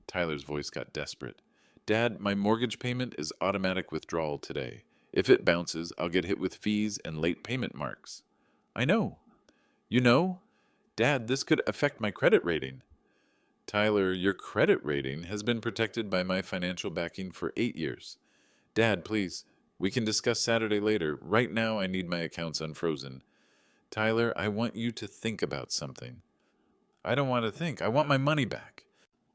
Tyler's voice got desperate. Dad, my mortgage payment is automatic withdrawal today. If it bounces, I'll get hit with fees and late payment marks. I know. You know? Dad, this could affect my credit rating. Tyler, your credit rating has been protected by my financial backing for 8 years. Dad, please, we can discuss Saturday later. Right now, I need my accounts unfrozen. Tyler, I want you to think about something. I don't want to think. I want my money back.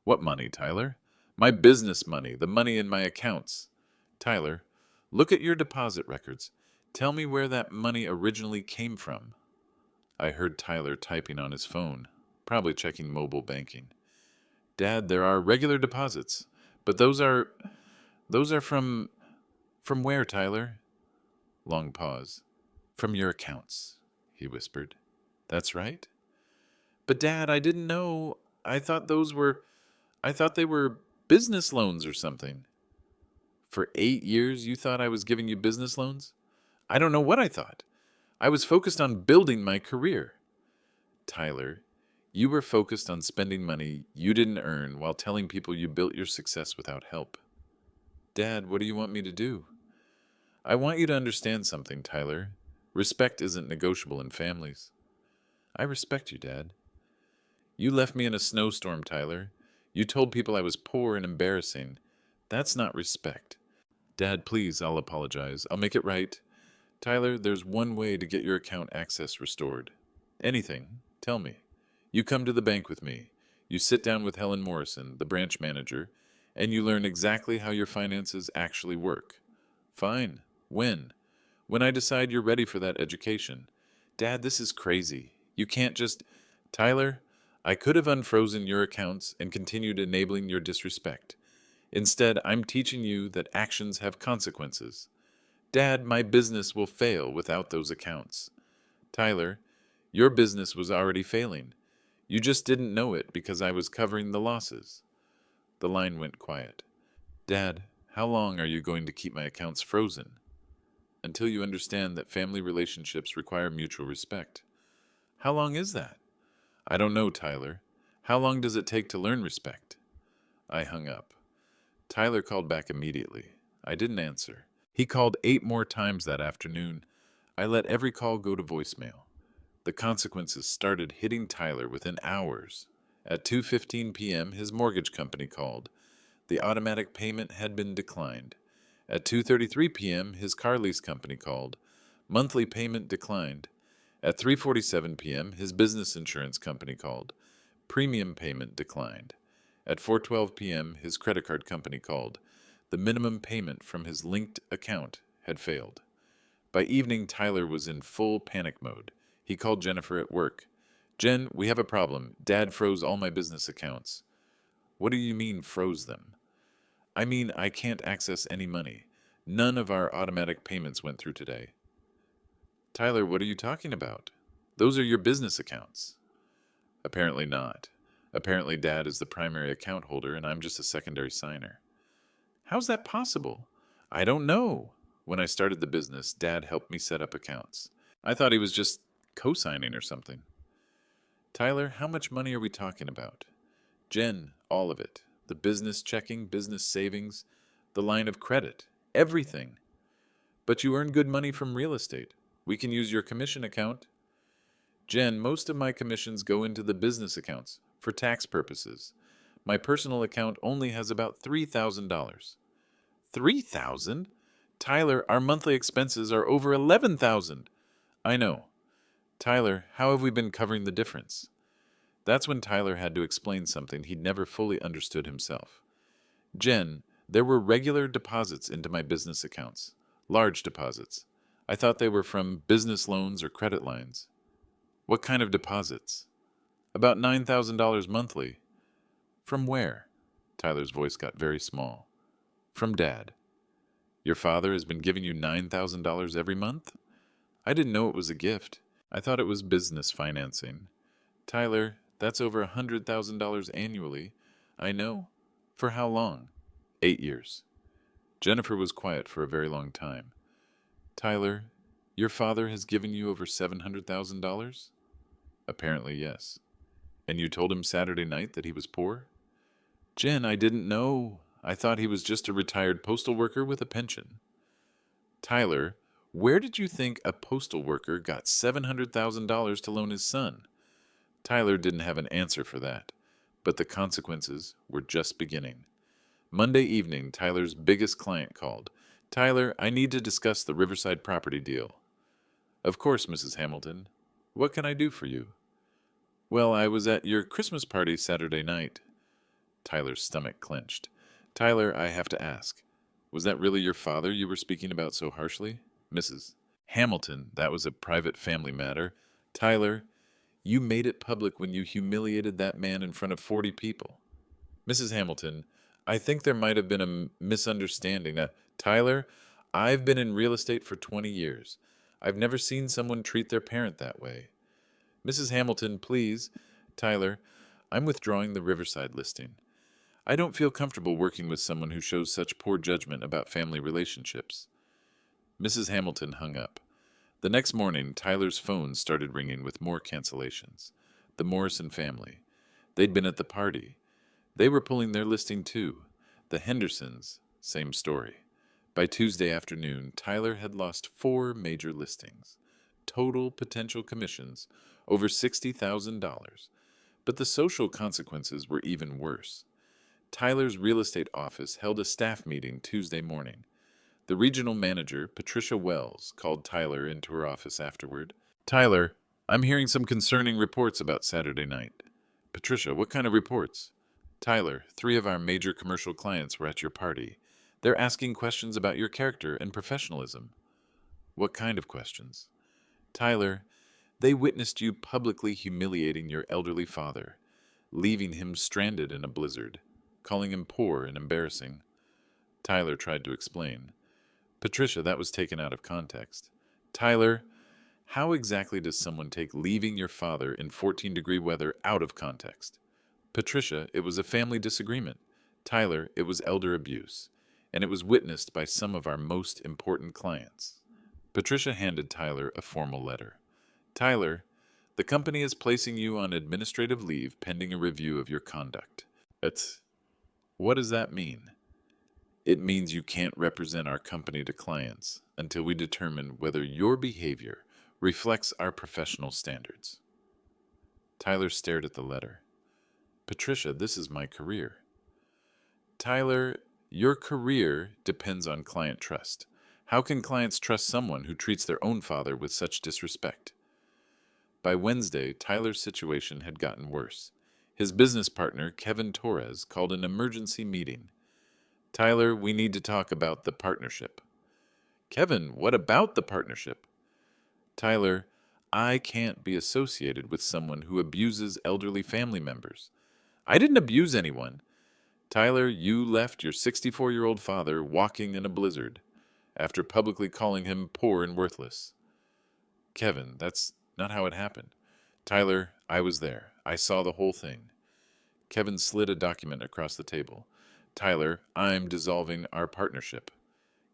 What money, Tyler? My business money, the money in my accounts. Tyler, look at your deposit records. Tell me where that money originally came from. I heard Tyler typing on his phone, probably checking mobile banking. Dad, there are regular deposits, but those are from where, Tyler? Long pause. From your accounts, he whispered. That's right. But Dad, I didn't know. I thought they were business loans or something. For 8 years, you thought I was giving you business loans? I don't know what I thought. I was focused on building my career. Tyler, you were focused on spending money you didn't earn while telling people you built your success without help. Dad, what do you want me to do? I want you to understand something, Tyler. Respect isn't negotiable in families. I respect you, Dad. You left me in a snowstorm, Tyler. You told people I was poor and embarrassing. That's not respect. Dad, please, I'll apologize. I'll make it right. Tyler, there's one way to get your account access restored. Anything. Tell me. You come to the bank with me. You sit down with Helen Morrison, the branch manager, and you learn exactly how your finances actually work. Fine. When? When I decide you're ready for that education. Dad, this is crazy. You can't just... Tyler, I could have unfrozen your accounts and continued enabling your disrespect. Instead, I'm teaching you that actions have consequences. Dad, my business will fail without those accounts. Tyler, your business was already failing. You just didn't know it because I was covering the losses. The line went quiet. Dad, how long are you going to keep my accounts frozen? Until you understand that family relationships require mutual respect. How long is that? I don't know, Tyler. How long does it take to learn respect? I hung up. Tyler called back immediately. I didn't answer. He called 8 more times that afternoon. I let every call go to voicemail. The consequences started hitting Tyler within hours. At 2:15 p.m., his mortgage company called. The automatic payment had been declined. At 2:33 p.m., his car lease company called. Monthly payment declined. At 3:47 p.m., his business insurance company called. Premium payment declined. At 4:12 p.m., his credit card company called. The minimum payment from his linked account had failed. By evening, Tyler was in full panic mode. He called Jennifer at work. Jen, we have a problem. Dad froze all my business accounts. What do you mean froze them? I mean I can't access any money. None of our automatic payments went through today. Tyler, what are you talking about? Those are your business accounts. Apparently not. Apparently Dad is the primary account holder and I'm just a secondary signer. How's that possible? I don't know. When I started the business, Dad helped me set up accounts. I thought he was just co-signing or something. Tyler, how much money are we talking about? Jen, all of it. The business checking, business savings, the line of credit, everything. But you earn good money from real estate. We can use your commission account. Jen, most of my commissions go into the business accounts for tax purposes. My personal account only has about $3,000. 3,000? Tyler, our monthly expenses are over 11,000. I know. Tyler, how have we been covering the difference? That's when Tyler had to explain something he'd never fully understood himself. Jen, there were regular deposits into my business accounts. Large deposits. I thought they were from business loans or credit lines. What kind of deposits? About $9,000 monthly. From where? Tyler's voice got very small. From Dad. Your father has been giving you $9,000 every month? I didn't know it was a gift. I thought it was business financing. Tyler, that's over $100,000 annually. I know. For how long? 8 years. Jennifer was quiet for a very long time. Tyler, your father has given you over $700,000? Apparently, yes. And you told him Saturday night that he was poor? Jen, I didn't know. I thought he was just a retired postal worker with a pension. Tyler, where did you think a postal worker got $700,000 to loan his son? Tyler didn't have an answer for that, but the consequences were just beginning. Monday evening, Tyler's biggest client called. Tyler, I need to discuss the Riverside property deal. Of course, Mrs. Hamilton. What can I do for you? Well, I was at your Christmas party Saturday night. Tyler's stomach clenched. Tyler, I have to ask, was that really your father you were speaking about so harshly? Mrs. Hamilton, that was a private family matter. Tyler, you made it public when you humiliated that man in front of 40 people. Mrs. Hamilton, I think there might have been a misunderstanding. Tyler, I've been in real estate for 20 years. I've never seen someone treat their parent that way. Mrs. Hamilton, please. Tyler, I'm withdrawing the Riverside listing. I don't feel comfortable working with someone who shows such poor judgment about family relationships. Mrs. Hamilton hung up. The next morning, Tyler's phone started ringing with more cancellations. The Morrison family. They'd been at the party. They were pulling their listing too. The Hendersons, same story. By Tuesday afternoon, Tyler had lost 4 major listings. Total potential commissions, over $60,000. But the social consequences were even worse. Tyler's real estate office held a staff meeting Tuesday morning. The regional manager, Patricia Wells, called Tyler into her office afterward. Tyler, I'm hearing some concerning reports about Saturday night. Patricia, what kind of reports? Tyler, 3 of our major commercial clients were at your party. They're asking questions about your character and professionalism. What kind of questions? Tyler, they witnessed you publicly humiliating your elderly father, leaving him stranded in a blizzard, calling him poor and embarrassing. Tyler tried to explain. Patricia, that was taken out of context. Tyler, how exactly does someone take leaving your father in 14-degree weather out of context? Patricia, it was a family disagreement. Tyler, it was elder abuse. And it was witnessed by some of our most important clients. Patricia handed Tyler a formal letter. Tyler, the company is placing you on administrative leave pending a review of your conduct. What does that mean? It means you can't represent our company to clients until we determine whether your behavior reflects our professional standards. Tyler stared at the letter. Patricia, this is my career. Tyler, your career depends on client trust. How can clients trust someone who treats their own father with such disrespect? By Wednesday, Tyler's situation had gotten worse. His business partner, Kevin Torres, called an emergency meeting. Tyler, we need to talk about the partnership. Kevin, what about the partnership? Tyler, I can't be associated with someone who abuses elderly family members. I didn't abuse anyone. Tyler, you left your 64-year-old father walking in a blizzard after publicly calling him poor and worthless. Kevin, that's not how it happened. Tyler, I was there. I saw the whole thing. Kevin slid a document across the table. Tyler, I'm dissolving our partnership.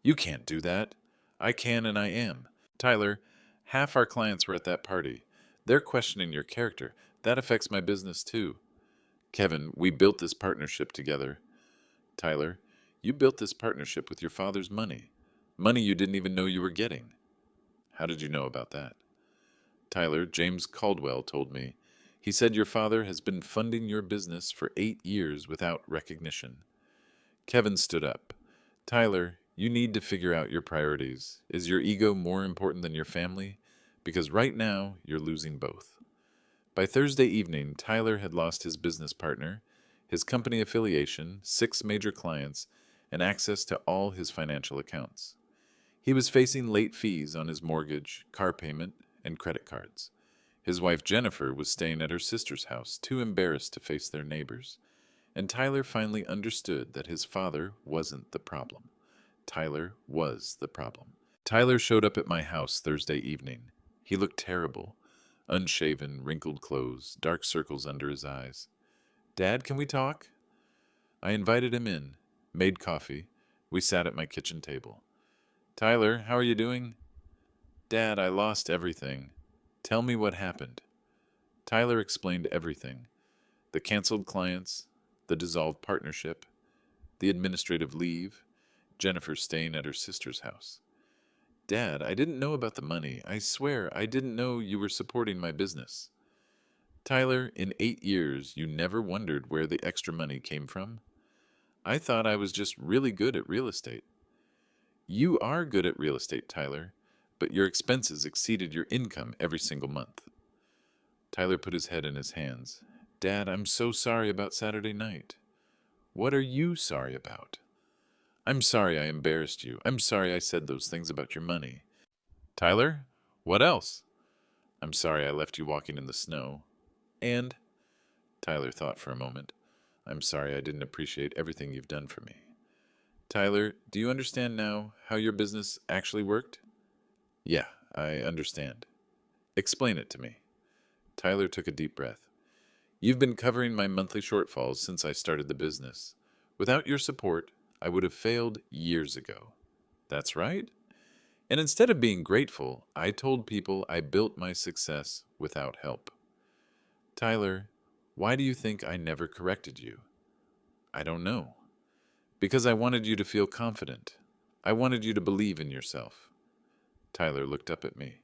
You can't do that. I can and I am. Tyler, half our clients were at that party. They're questioning your character. That affects my business too. Kevin, we built this partnership together. Tyler, you built this partnership with your father's money. Money you didn't even know you were getting. How did you know about that? Tyler, James Caldwell told me. He said your father has been funding your business for 8 years without recognition. Kevin stood up. Tyler, you need to figure out your priorities. Is your ego more important than your family? Because right now, you're losing both. By Thursday evening, Tyler had lost his business partner, his company affiliation, 6 major clients, and access to all his financial accounts. He was facing late fees on his mortgage, car payment, and credit cards. His wife Jennifer was staying at her sister's house, too embarrassed to face their neighbors. And Tyler finally understood that his father wasn't the problem. Tyler was the problem. Tyler showed up at my house Thursday evening. He looked terrible. Unshaven, wrinkled clothes, dark circles under his eyes. Dad, can we talk? I invited him in, made coffee. We sat at my kitchen table. Tyler, how are you doing? Dad, I lost everything. Tell me what happened. Tyler explained everything. The canceled clients, the dissolved partnership, the administrative leave, Jennifer staying at her sister's house. Dad, I didn't know about the money. I swear, I didn't know you were supporting my business. Tyler, in 8 years, you never wondered where the extra money came from? I thought I was just really good at real estate. You are good at real estate, Tyler, but your expenses exceeded your income every single month. Tyler put his head in his hands. Dad, I'm so sorry about Saturday night. What are you sorry about? I'm sorry I embarrassed you. I'm sorry I said those things about your money. Tyler, what else? I'm sorry I left you walking in the snow. And, Tyler thought for a moment, I'm sorry I didn't appreciate everything you've done for me. Tyler, do you understand now how your business actually worked? Yeah, I understand. Explain it to me. Tyler took a deep breath. You've been covering my monthly shortfalls since I started the business. Without your support, I would have failed years ago. That's right. And instead of being grateful, I told people I built my success without help. Tyler, why do you think I never corrected you? I don't know. Because I wanted you to feel confident. I wanted you to believe in yourself. Tyler looked up at me.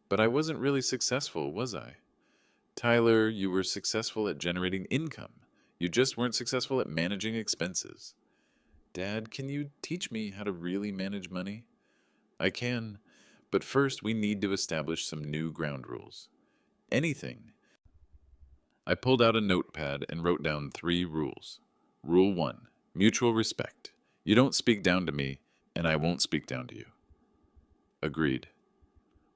But I wasn't really successful, was I? Tyler, you were successful at generating income. You just weren't successful at managing expenses. Dad, can you teach me how to really manage money? I can, but first we need to establish some new ground rules. Anything. I pulled out a notepad and wrote down 3 rules. Rule 1, mutual respect. You don't speak down to me, and I won't speak down to you. Agreed.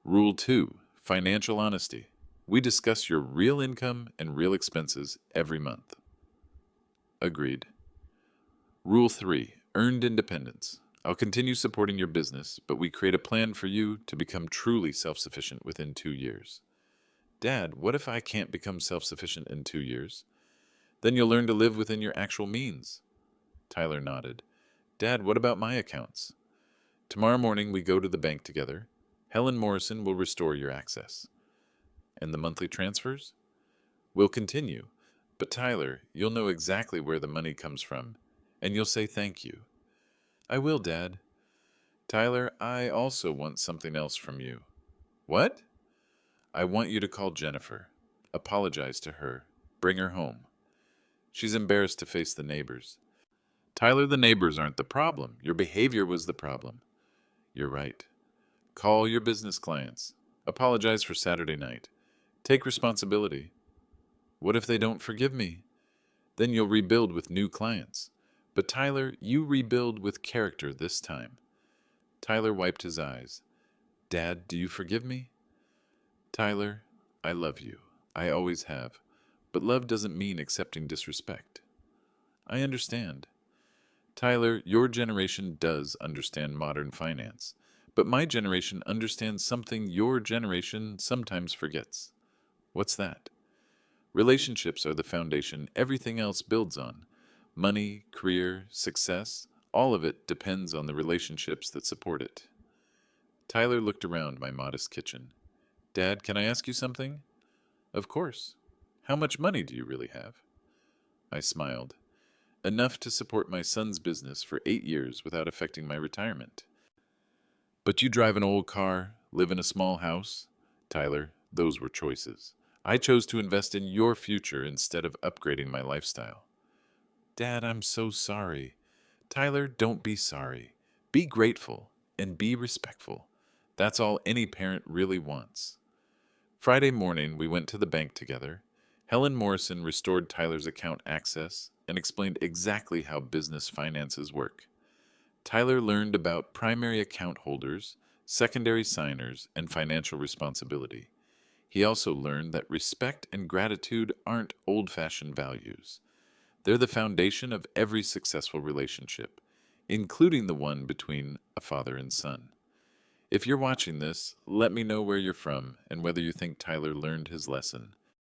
Rule 2, financial honesty. We discuss your real income and real expenses every month. Agreed. Rule 3, earned independence. I'll continue supporting your business, but we create a plan for you to become truly self-sufficient within 2 years. Dad, what if I can't become self-sufficient in 2 years? Then you'll learn to live within your actual means. Tyler nodded. Dad, what about my accounts? Tomorrow morning we go to the bank together. Helen Morrison will restore your access. And the monthly transfers? We'll continue. But Tyler, you'll know exactly where the money comes from, and you'll say thank you. I will, Dad. Tyler, I also want something else from you. What? I want you to call Jennifer. Apologize to her. Bring her home. She's embarrassed to face the neighbors. Tyler, the neighbors aren't the problem. Your behavior was the problem. You're right. Call your business clients. Apologize for Saturday night. Take responsibility. What if they don't forgive me? Then you'll rebuild with new clients. But Tyler, you rebuild with character this time. Tyler wiped his eyes. Dad, do you forgive me? Tyler, I love you. I always have. But love doesn't mean accepting disrespect. I understand. Tyler, your generation does understand modern finance. But my generation understands something your generation sometimes forgets. What's that? Relationships are the foundation everything else builds on. Money, career, success, all of it depends on the relationships that support it. Tyler looked around my modest kitchen. Dad, can I ask you something? Of course. How much money do you really have? I smiled. Enough to support my son's business for 8 years without affecting my retirement. But you drive an old car, live in a small house. Tyler, those were choices. I chose to invest in your future instead of upgrading my lifestyle. Dad, I'm so sorry. Tyler, don't be sorry. Be grateful and be respectful. That's all any parent really wants. Friday morning, we went to the bank together. Helen Morrison restored Tyler's account access and explained exactly how business finances work. Tyler learned about primary account holders, secondary signers, and financial responsibility. He also learned that respect and gratitude aren't old-fashioned values. They're the foundation of every successful relationship, including the one between a father and son. If you're watching this, let me know where you're from and whether you think Tyler learned his lesson.